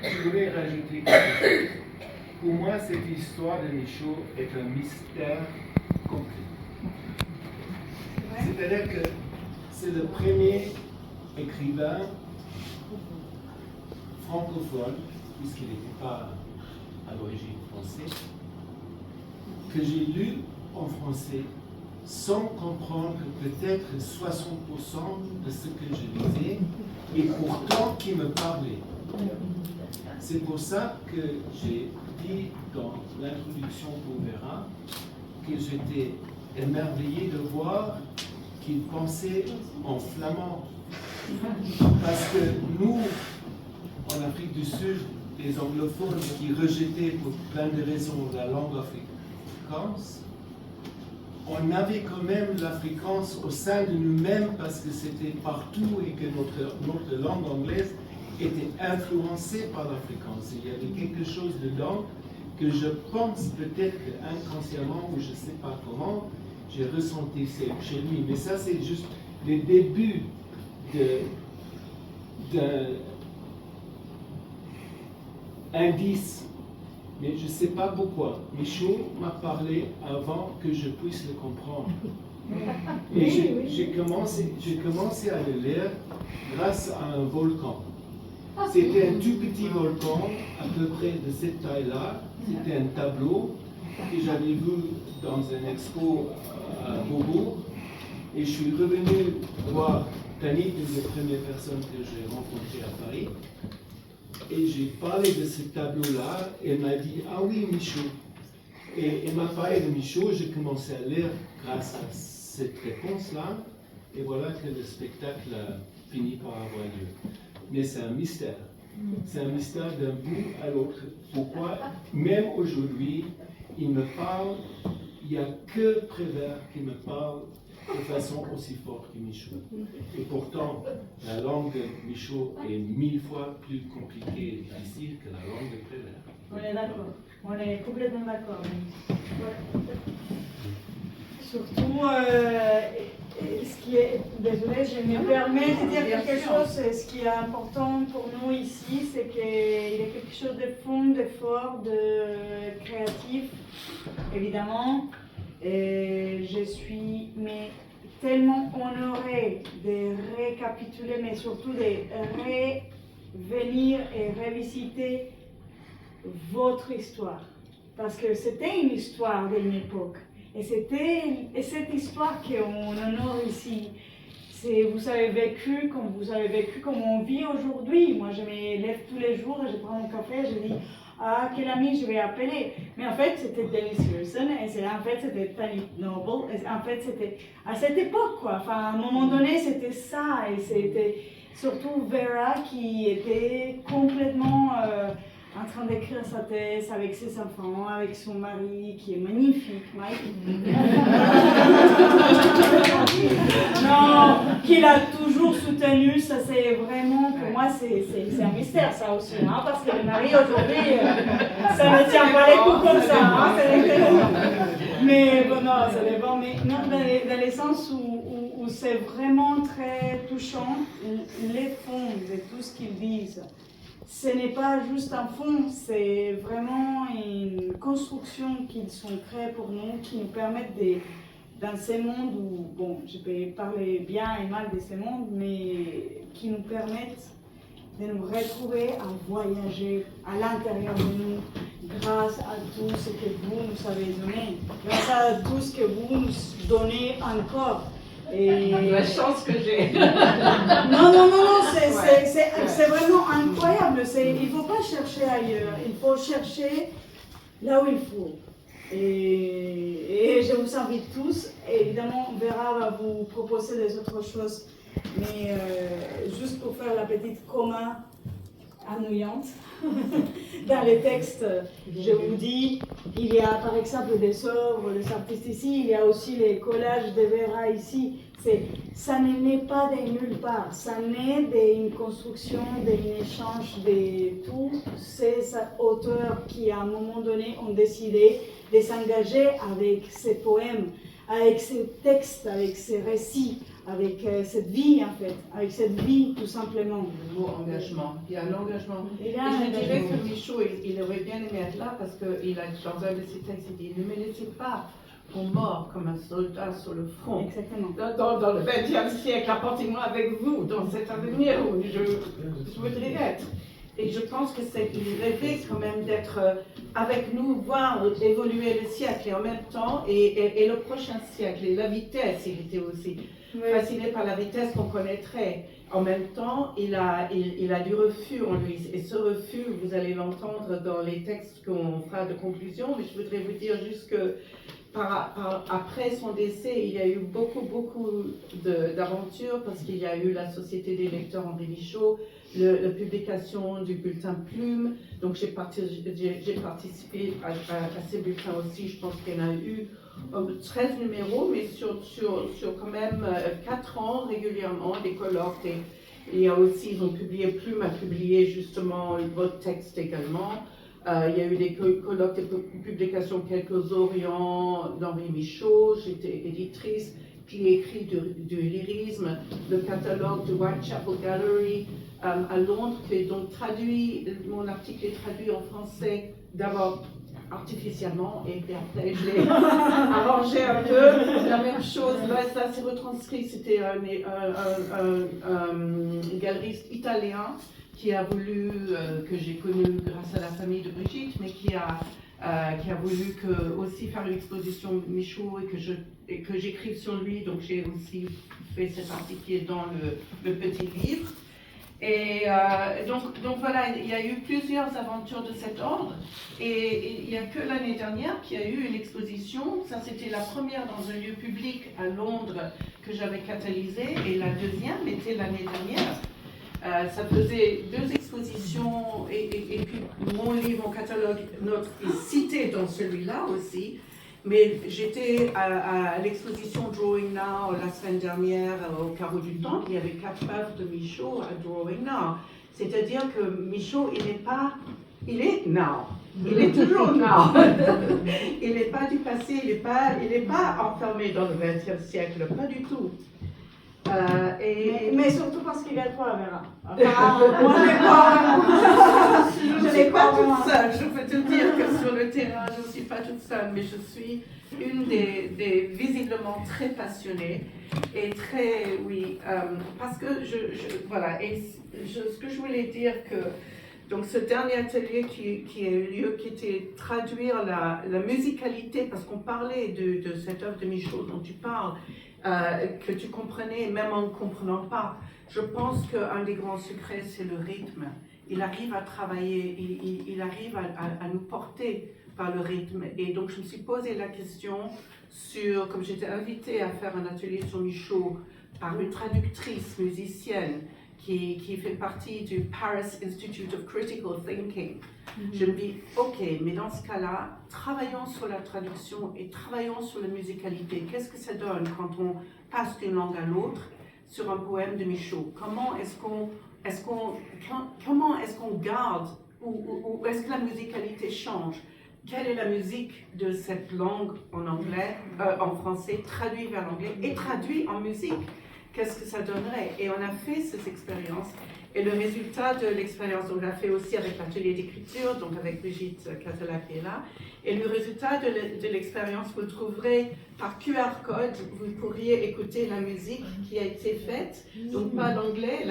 Je voulais rajouter quelque chose. Pour moi, cette histoire de Michaud est un mystère complet. C'est-à-dire que c'est le premier écrivain francophone, puisqu'il n'était pas à l'origine français, que j'ai lu en français sans comprendre peut-être 60% de ce que je lisais, et pourtant qui me parlait. C'est pour ça que j'ai dit dans l'introduction qu'on verra que j'étais émerveillé de voir qu'il pensait en flamand. Parce que nous, en Afrique du Sud, les anglophones qui rejetaient pour plein de raisons la langue afrikaans, on avait quand même l'afrikaans au sein de nous-mêmes parce que c'était partout et que notre langue anglaise était influencée par l'afrikaans. Il y avait quelque chose dedans que je pense peut-être inconsciemment ou je ne sais pas comment, j'ai ressenti chez lui. Mais ça, c'est juste le début d'un indice. Mais je ne sais pas pourquoi. Michaud m'a parlé avant que je puisse le comprendre. Et j'ai commencé à le lire grâce à un volcan. C'était un tout petit volcan, à peu près de cette taille-là. C'était un tableau que j'avais vu dans un expo à Beaubourg. Et je suis revenu voir Tanit, une des premières personnes que j'ai rencontrées à Paris. Et j'ai parlé de ce tableau-là, et elle m'a dit « Ah oui, Michaud ». Et elle m'a parlé de Michaud, j'ai commencé à lire grâce à cette réponse-là, et voilà que le spectacle a fini par avoir lieu. Mais c'est un mystère. C'est un mystère d'un bout à l'autre. Pourquoi, même aujourd'hui, il me parle, il n'y a que Prévert qui me parle de façon aussi forte que Michaud. Et pourtant, la langue de Michaud est 1000 fois plus compliquée et difficile que la langue de Prévert.
On est d'accord. On est complètement d'accord.
Surtout, ce qui est, désolé, je me permets de dire quelque chose, ce qui est important pour nous ici, c'est qu'il y a quelque chose de fond, de fort, de créatif, évidemment. Et je suis tellement honorée de récapituler, mais surtout de revenir et revisiter votre histoire. Parce que c'était une histoire d'une époque. Et cette histoire qu'on honore ici. Vous avez vécu comme on vit aujourd'hui. Moi, je me lève tous les jours, je prends mon café, je dis ah, quel ami je vais appeler. Mais en fait, c'était Dennis Pearson, et en fait, c'était Tanit Noble. Et en fait, c'était à cette époque, quoi. Enfin, à un moment donné, c'était ça. Et surtout Vera qui était complètement en train d'écrire sa thèse avec ses enfants, avec son mari qui est magnifique, Mike. Non, qu'il a toujours soutenu, ça c'est vraiment, pour moi c'est un mystère ça aussi, hein, parce que les maris aujourd'hui, ça ne tient pas les coups comme ça. Hein, mais bon, non, ça dépend, mais non, dans le sens où c'est vraiment très touchant, les fonds de tout ce qu'ils disent. Ce n'est pas juste un fond, c'est vraiment une construction qu'ils sont créés pour nous, qui nous permettent dans ces mondes où, bon, je peux parler bien et mal de ces mondes, mais qui nous permettent de nous retrouver à voyager à l'intérieur de nous, grâce à tout ce que vous nous avez donné, grâce à tout ce que vous nous donnez encore. Et...
La chance que j'ai.
Non, c'est vraiment incroyable. Il ne faut pas chercher ailleurs, il faut chercher là où il faut. Et je vous invite tous, évidemment, Vera va vous proposer des autres choses, mais juste pour faire la petite commun ennuyante, dans les textes, je vous dis, il y a par exemple des œuvres, des artistes ici, il y a aussi les collages de Vera ici. Ça n'est pas de nulle part, ça naît d'une construction, d'un échange de tous ces auteurs qui à un moment donné ont décidé de s'engager avec ces poèmes, avec ces textes, avec ces récits, avec cette vie en fait, avec cette vie tout simplement.
Le mot engagement, il y a un engagement.
Et
je dirais que Michaud, il aurait bien aimé être là parce qu'il a, dans un de ses textes, il dit « Ne me laissez pas qu'on mort comme un soldat sur le front. »
Exactement.
Dans le XXe siècle, apportez-moi avec vous dans cet avenir où je voudrais être. Et je pense que il rêvait quand même d'être avec nous, voir évoluer le siècle et en même temps, et le prochain siècle, et la vitesse, il était aussi fasciné par la vitesse qu'on connaîtrait. En même temps, il a du refus en lui, et ce refus, vous allez l'entendre dans les textes qu'on fera de conclusion, mais je voudrais vous dire juste que après son décès, il y a eu beaucoup d'aventures parce qu'il y a eu la Société des lecteurs Henri Michaud, la publication du bulletin Plume. Donc j'ai participé à ces bulletins aussi. Je pense qu'il y en a eu 13 numéros, mais sur quand même 4 ans régulièrement, des colloques. Et il y a aussi, ils ont publié, Plume a publié justement votre texte également. Il y a eu des colloques de publication Quelques Orients d'Henri Michaud, j'étais éditrice, puis écrit du lyrisme, le catalogue de Whitechapel Gallery à Londres, qui est donc traduit, mon article est traduit en français d'abord artificiellement et puis après je l'ai arrangé un peu. La même chose, là ça s'est retranscrit, c'était un galeriste italien qui a voulu, que j'ai connu grâce à la famille de Brigitte, mais qui a voulu aussi faire une exposition Michaud et que j'écrive sur lui, donc j'ai aussi fait cette partie qui est dans le petit livre. Et donc voilà, il y a eu plusieurs aventures de cet ordre, et il n'y a que l'année dernière qu'il y a eu une exposition. Ça c'était la première dans un lieu public à Londres que j'avais catalysée, et la deuxième était l'année dernière. Ça faisait 2 expositions, et puis mon livre, mon catalogue, notre est cité dans celui-là aussi. Mais j'étais à l'exposition Drawing Now la semaine dernière au Carreau du Temple. Il y avait 4 œuvres de Michaud à Drawing Now. C'est-à-dire que Michaud, il est now. Il est toujours now. Il n'est pas du passé, il n'est pas enfermé dans le XXe siècle, pas du tout.
Mais surtout parce qu'il y a toi, Vera. Moi, je n'ai pas
toute seule. Je peux te dire que sur le terrain, je ne suis pas toute seule, mais je suis une des visiblement très passionnées et très, parce que voilà. Et ce que je voulais dire que donc ce dernier atelier qui a eu lieu, qui était traduire la musicalité, parce qu'on parlait de cette œuvre de Michaud dont tu parles. Que tu comprenais, même en ne comprenant pas. Je pense qu'un des grands secrets, c'est le rythme. Il arrive à travailler, il arrive à nous porter par le rythme. Et donc, je me suis posé la question comme j'étais invitée à faire un atelier sur Michaud par une traductrice musicienne
qui fait partie du Paris Institute of Critical Thinking. Je me dis, ok, mais dans ce cas-là, travaillons sur la traduction et travaillons sur la musicalité. Qu'est-ce que ça donne quand on passe d'une langue à l'autre sur un poème de Michaud? Comment est-ce qu'on garde, ou est-ce que la musicalité change? Quelle est la musique de cette langue en anglais, en français, traduit vers l'anglais et traduit en musique? Qu'est-ce que ça donnerait? Et on a fait ces expériences. Et le résultat de l'expérience, on l'a fait aussi avec l'atelier d'écriture, donc avec Brigitte Catala qui est là. Et le résultat de l'expérience, vous le trouverez par QR code. Vous pourriez écouter la musique qui a été faite. Donc pas l'anglais,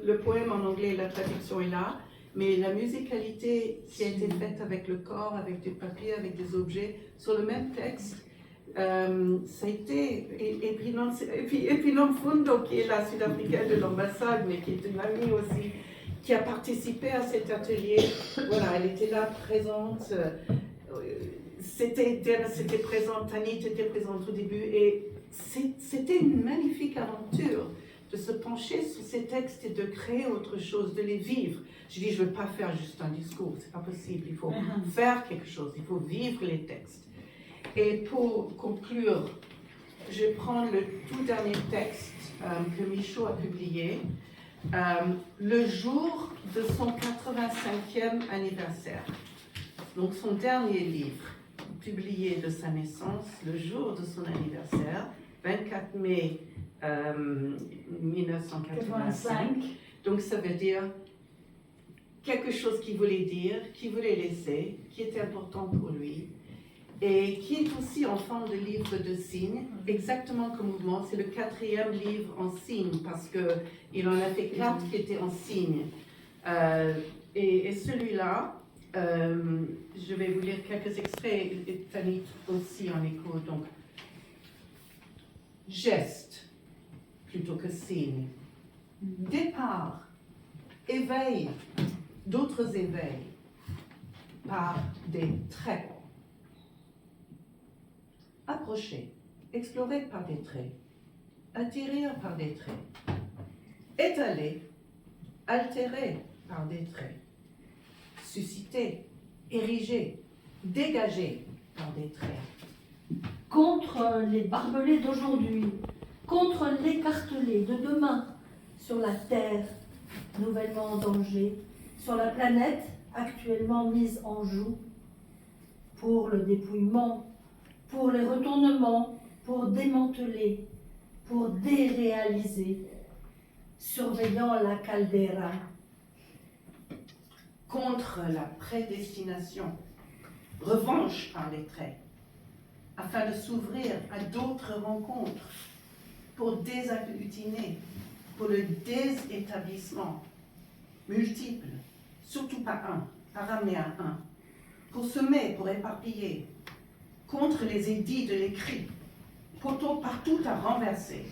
le poème en anglais, la traduction est là. Mais la musicalité qui a été faite avec le corps, avec du papier, avec des objets, sur le même texte, ça a été, et puis Nomfundo, qui est la sud-africaine de l'ambassade, mais qui est une amie aussi, qui a participé à cet atelier. Voilà, elle était là présente, c'était présente, Tanit était présente au début, et c'était une magnifique aventure de se pencher sur ces textes et de créer autre chose, de les vivre. Je dis, je ne veux pas faire juste un discours, c'est pas possible, il faut faire quelque chose, il faut vivre les textes. Et pour conclure, je vais prendre le tout dernier texte que Michaud a publié, le jour de son 85e anniversaire. Donc son dernier livre, publié de sa naissance, le jour de son anniversaire, 24 mai 1985. Donc ça veut dire quelque chose qu'il voulait dire, qu'il voulait laisser, qui était important pour lui. Et qui est aussi en forme de livre de signes, exactement comme Mouvement. C'est le 4e livre en signes, parce qu'il en a fait 4 qui étaient en signes. Et celui-là, je vais vous lire quelques extraits, et Tanit aussi en écho. Donc, geste plutôt que signe. Départ, éveil, d'autres éveils, par des traits. Approcher, explorer par des traits, attirer par des traits, étaler, altérer par des traits, susciter, ériger, dégager par des traits.
Contre les barbelés d'aujourd'hui, contre l'écartelé de demain, sur la terre nouvellement en danger, sur la planète actuellement mise en joue, pour le dépouillement, pour les retournements, pour démanteler, pour déréaliser, surveillant la caldeira.
Contre la prédestination, revanche par les traits, afin de s'ouvrir à d'autres rencontres, pour désagglutiner, pour le désétablissement, multiple, surtout pas un, pas ramener à un, pour semer, pour éparpiller, contre les édits de l'écrit, poteau partout à renverser,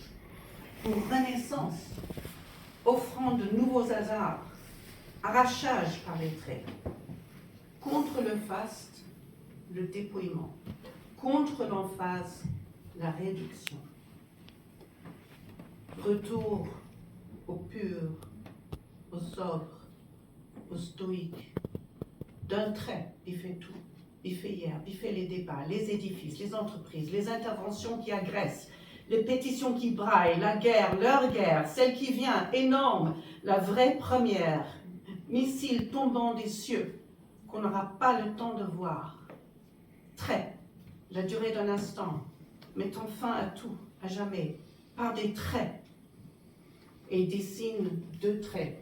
pour renaissance, offrant de nouveaux hasards, arrachage par les traits, contre le faste, le dépouillement, contre l'emphase, la réduction, retour au pur, au sobre, au stoïque, d'un trait, il fait tout. Il fait hier, il fait les débats, les édifices, les entreprises, les interventions qui agressent, les pétitions qui braillent, la guerre, leur guerre, celle qui vient, énorme, la vraie première, missile tombant des cieux, qu'on n'aura pas le temps de voir. Trait, la durée d'un instant, mettant fin à tout, à jamais, par des traits, et dessine 2 traits.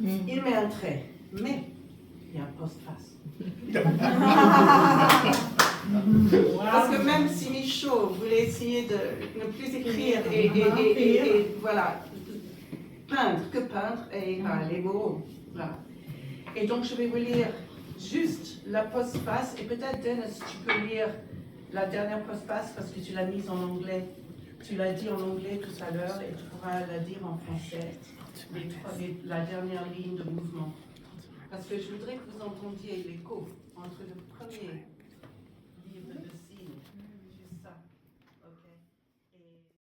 Il met un trait, mais il y a un postface. Parce que même si Michaud voulait essayer de ne plus écrire et voilà, peindre, et les mots, voilà. Et donc je vais vous lire juste la postface, et peut-être Dennis, tu peux lire la dernière postface parce que tu l'as mise en anglais. Tu l'as dit en anglais tout à l'heure et tu pourras la dire en français, la dernière ligne de mouvement. Parce que je voudrais que vous entendiez l'écho entre le premier livre